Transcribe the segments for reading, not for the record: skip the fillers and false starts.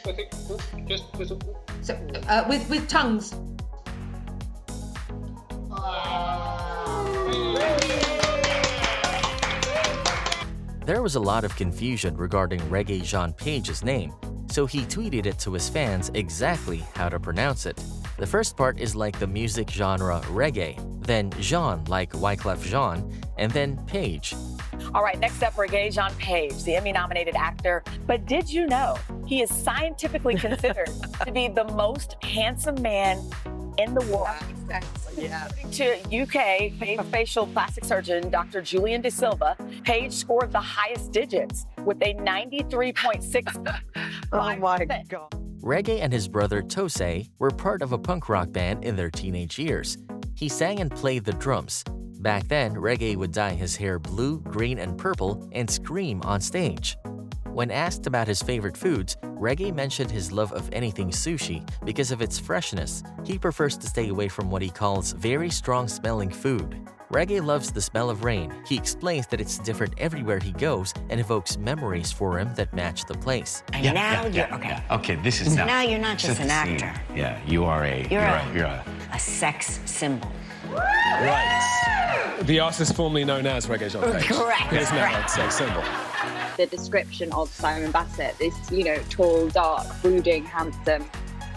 I think just whistle. So, with tongues. There was a lot of confusion regarding Regé-Jean Page's name, so he tweeted it to his fans exactly how to pronounce it. The first part is like the music genre reggae, then Jean like Wyclef Jean, and then Page. All right, next up, Regé-Jean Page, the Emmy-nominated actor. But did you know he is scientifically considered to be the most handsome man in the world? Yeah. According to UK facial plastic surgeon Dr. Julian De Silva, Page scored the highest digits with a 93.6. Oh my God. Reggae and his brother Tosei were part of a punk rock band in their teenage years. He sang and played the drums. Back then, Reggae would dye his hair blue, green, and purple and scream on stage. When asked about his favorite foods, Reggae mentioned his love of anything sushi because of its freshness. He prefers to stay away from what he calls very strong-smelling food. Reggae loves the smell of rain. He explains that it's different everywhere he goes and evokes memories for him that match the place. And now you're Okay, this is now you're not just an set the scene. actor. Yeah, you are a sex symbol. Right. The artist formerly known as Regé-Jean Page. Correct. Is now Correct. a sex symbol. The description of Simon Bassett, this, tall, dark, brooding, handsome.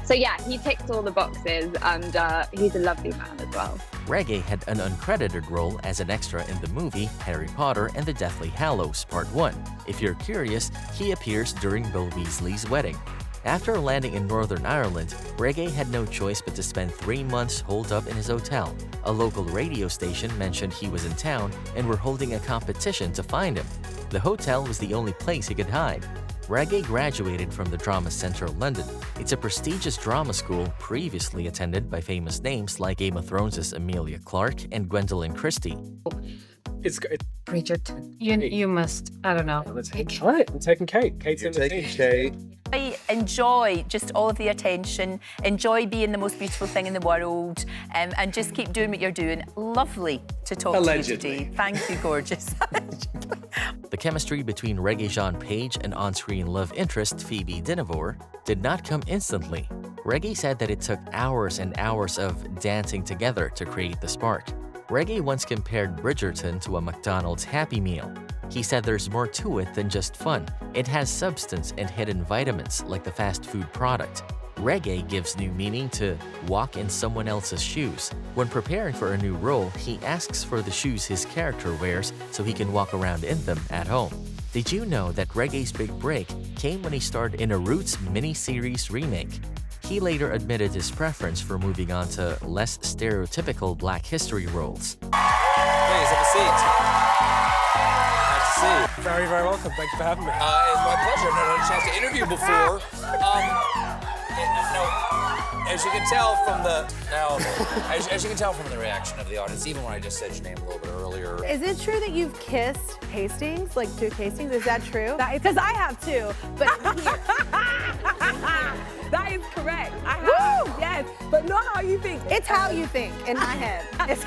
So yeah, he ticks all the boxes, and he's a lovely man as well. Reggae had an uncredited role as an extra in the movie Harry Potter and the Deathly Hallows Part 1. If you're curious, he appears during Bill Weasley's wedding. After landing in Northern Ireland, Reggae had no choice but to spend 3 months holed up in his hotel. A local radio station mentioned he was in town and were holding a competition to find him. The hotel was the only place he could hide. Reggae graduated from the Drama Centre London. It's a prestigious drama school previously attended by famous names like Game of Thrones' Emilia Clarke and Gwendolyn Christie. It's Bridgerton. You must, I don't know. let's try it. I'm taking Kate. Kate's in the team. Kate. I enjoy just all of the attention, enjoy being the most beautiful thing in the world, and just keep doing what you're doing. Lovely to talk Allegedly. to you today. Thank you, gorgeous. The chemistry between Regé-Jean Page and on-screen love interest Phoebe Dynevor did not come instantly. Reggae said that it took hours and hours of dancing together to create the spark. Reggae once compared Bridgerton to a McDonald's Happy Meal. He said there's more to it than just fun. It has substance and hidden vitamins like the fast food product. Reggae gives new meaning to walk in someone else's shoes. When preparing for a new role, he asks for the shoes his character wears so he can walk around in them at home. Did you know that Reggae's big break came when he starred in a Roots miniseries remake? He later admitted his preference for moving on to less stereotypical Black history roles. Please have a seat. Nice to see you. Very, very welcome. Thank you for having me. It's my pleasure. I've not had a chance to interview before. As you can tell from as you can tell from the reaction of the audience, even when I just said your name a little bit earlier. Is it true that you've kissed Hastings, like Duke Hastings? Is that true? Because I have too, but here. That is correct. I have, yes, but not how you think. It's how you think in my head.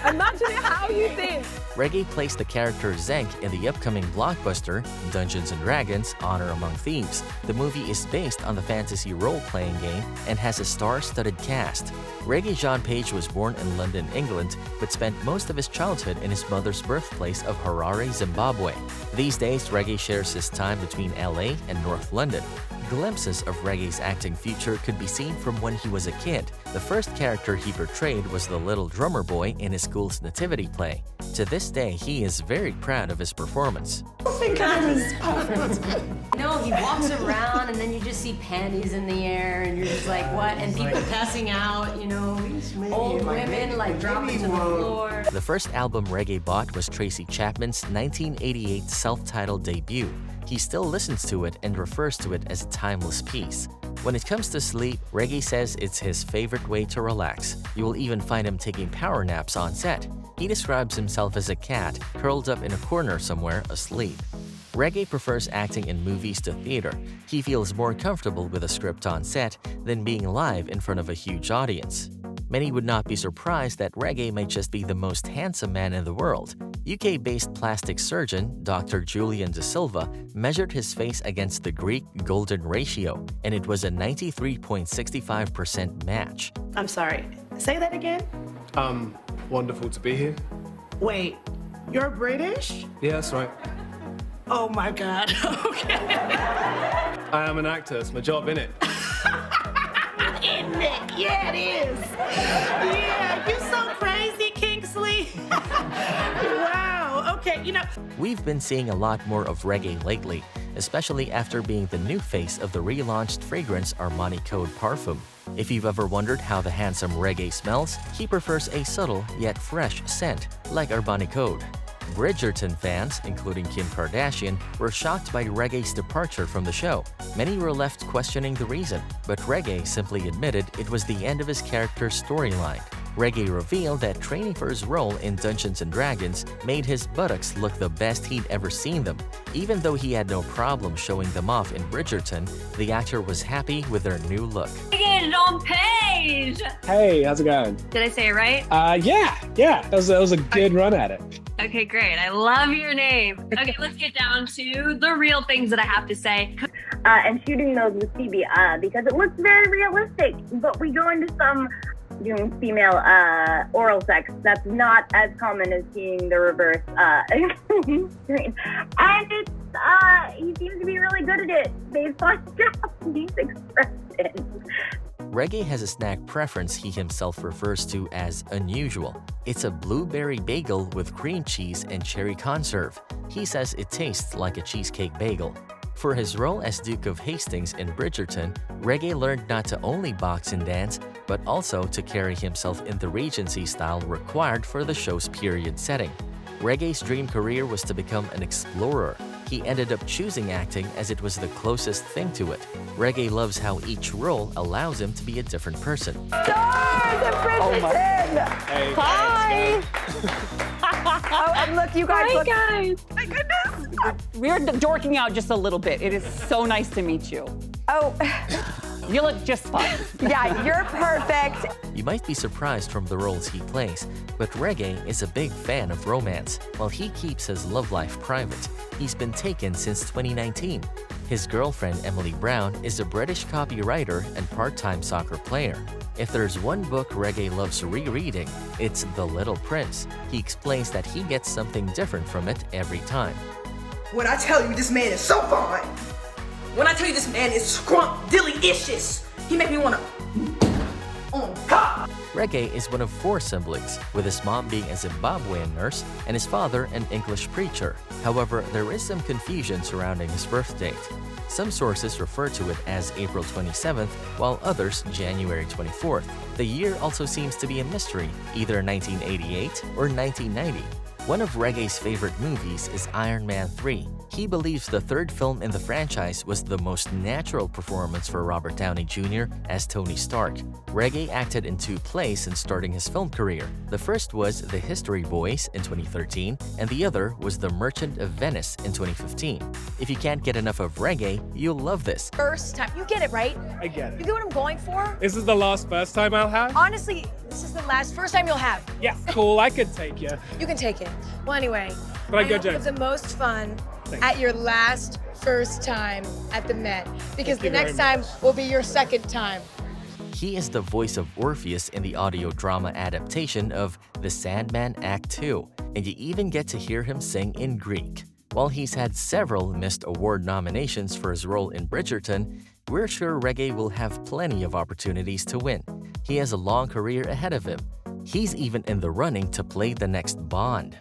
Imagine it how you think. Reggae placed the character Zenk in the upcoming blockbuster Dungeons & Dragons Honor Among Thieves. The movie is based on the fantasy role-playing game and has a star-studded cast. Regé-Jean Page was born in London, England, but spent most of his childhood in his mother's birthplace of Harare, Zimbabwe. These days, Reggae shares his time between LA and North London. Glimpses of Reggae's acting future could be seen from when he was a kid. The first character he portrayed was the little drummer boy in his school's nativity play. To this day, he is very proud of his performance. No, he walks around and then you just see panties in the air and you're just like, what? And people passing out, old women like dropping to the floor. The first album Reggae bought was Tracy Chapman's 1988 self-titled debut. He still listens to it and refers to it as a timeless piece. When it comes to sleep, Reggae says it's his favorite way to relax. You will even find him taking power naps on set. He describes himself as a cat curled up in a corner somewhere asleep. Reggae prefers acting in movies to theater. He feels more comfortable with a script on set than being live in front of a huge audience. Many would not be surprised that Reggae may just be the most handsome man in the world. UK-based plastic surgeon Dr. Julian De Silva measured his face against the Greek golden ratio, and it was a 93.65% match. I'm sorry, say that again? Wonderful to be here. Wait, you're British? Yeah, that's right. Oh my God, okay. I am an actor. It's my job, innit? Isn't it? Yeah, it is. Yeah, you're so crazy, Kingsley. Wow, okay, you know. We've been seeing a lot more of Regé lately, especially after being the new face of the relaunched fragrance Armani Code Parfum. If you've ever wondered how the handsome Regé smells, he prefers a subtle yet fresh scent, like Armani Code. Bridgerton fans, including Kim Kardashian, were shocked by Regé's departure from the show. Many were left questioning the reason, but Regé simply admitted it was the end of his character's storyline. Regé revealed that training for his role in Dungeons & Dragons made his buttocks look the best he'd ever seen them. Even though he had no problem showing them off in Bridgerton, the actor was happy with their new look. Regé-Jean Page! Hey, how's it going? Did I say it right? Yeah. That was a good run at it. Okay, great. I love your name. Okay, let's get down to the real things that I have to say. And shooting those with Phoebe because it looks very realistic, but we go into some female oral sex that's not as common as seeing the reverse screen. And it's he seems to be really good at it based on Japanese expressions. Regé has a snack preference he himself refers to as unusual. It's a blueberry bagel with cream cheese and cherry conserve. He says it tastes like a cheesecake bagel. For his role as Duke of Hastings in Bridgerton, Regé learned not to only box and dance, but also to carry himself in the Regency style required for the show's period setting. Regé's dream career was to become an explorer. He ended up choosing acting as it was the closest thing to it. Regé loves how each role allows him to be a different person. Stars of Bridgerton! Hey, Hi! Oh, and look, you guys. Hi, look. guys. My goodness. We're dorking out just a little bit. It is so nice to meet you. Oh. You look just fine. Yeah, you're perfect. You might be surprised from the roles he plays, but Regé is a big fan of romance. While he keeps his love life private, he's been taken since 2019. His girlfriend, Emily Brown, is a British copywriter and part-time soccer player. If there's one book Regé loves rereading, it's The Little Prince. He explains that he gets something different from it every time. When I tell you this man is so fine, when I tell you this man is scrump-dilly-icious, he make me want to on God. Regé is one of 4 siblings, with his mom being a Zimbabwean nurse and his father an English preacher. However, there is some confusion surrounding his birth date. Some sources refer to it as April 27th, while others January 24th. The year also seems to be a mystery, either 1988 or 1990. One of Regé's favorite movies is Iron Man 3. He believes the 3rd film in the franchise was the most natural performance for Robert Downey Jr. as Tony Stark. Regé acted in 2 plays since starting his film career. The first was The History Boys in 2013, and the other was The Merchant of Venice in 2015. If you can't get enough of Regé, you'll love this. First time. You get it, right? I get You it. get what I'm going for? This is the last first time I'll have? Honestly, this is the first time you'll have. Yeah, cool. I could take you. You can take it. Well, anyway, But I go, hope you have James. the most fun Thanks. at your first time at the Met, because Thank you the next very time will be your second time. He is the voice of Orpheus in the audio drama adaptation of The Sandman Act 2, and you even get to hear him sing in Greek. While he's had several missed award nominations for his role in Bridgerton, we're sure Regé will have plenty of opportunities to win. He has a long career ahead of him. He's even in the running to play the next Bond.